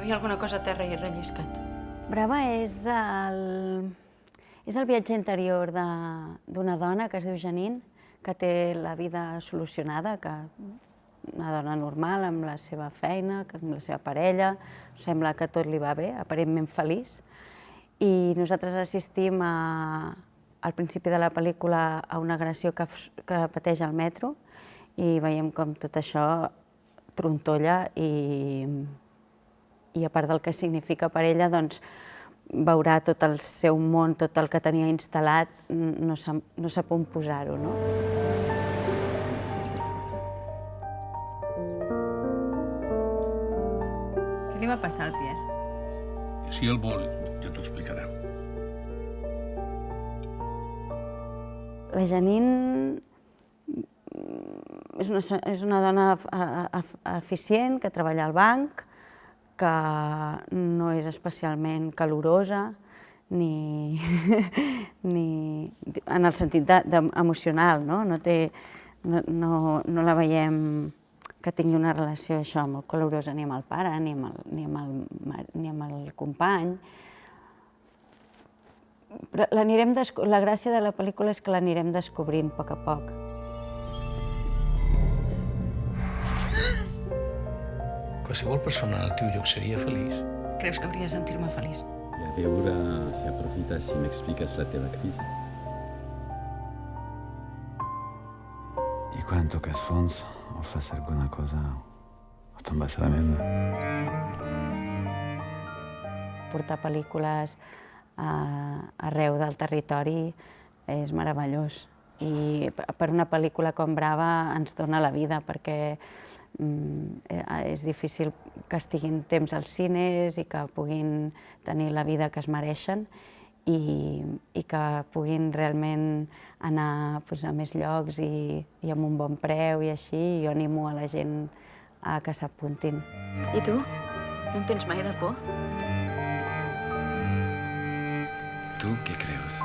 havia alguna cosa a terra i relliscat. Brava és el viatge interior d'una dona que es diu Janine, que té la vida solucionada, que una dona normal, amb la seva feina, amb la seva parella, sembla que tot li va bé, aparentment feliç. I nosaltres assistim al principi de la pel·lícula a una agressió que pateix al metro i veiem com tot això trontolla i a part del que significa per ella, doncs, veurà tot el seu món, tot el que tenia instal·lat, no sap on posar-ho, no? Què li va passar al Pierre? Si el vol, ja t'ho explicarà. La Janine és una dona eficient que treballa al banc, que no és especialment calorosa, ni en el sentit emocional, no? No la veiem que tingui una relació molt calorosa ni amb el pare, ni amb el company. Però la gràcia de la pel·lícula és que l'anirem descobrint a poc a poc. Qualsevol persona al teu lloc seria feliç. Creus que hauria de sentir-me feliç? I a veure si aprofites i m'expliques la teva crisi. I quan toques fons o fas alguna cosa o te'n vas a la merda. Portar pel·lícules arreu del territori és meravellós. I per una pel·lícula com Brava ens dona la vida, perquè és difícil que estiguin temps als cines i que puguin tenir la vida que es mereixen i que puguin realment anar a més llocs i amb un bon preu i així. Jo animo a la gent a que s'apuntin. I tu? No en tens mai de por? Tu què creus?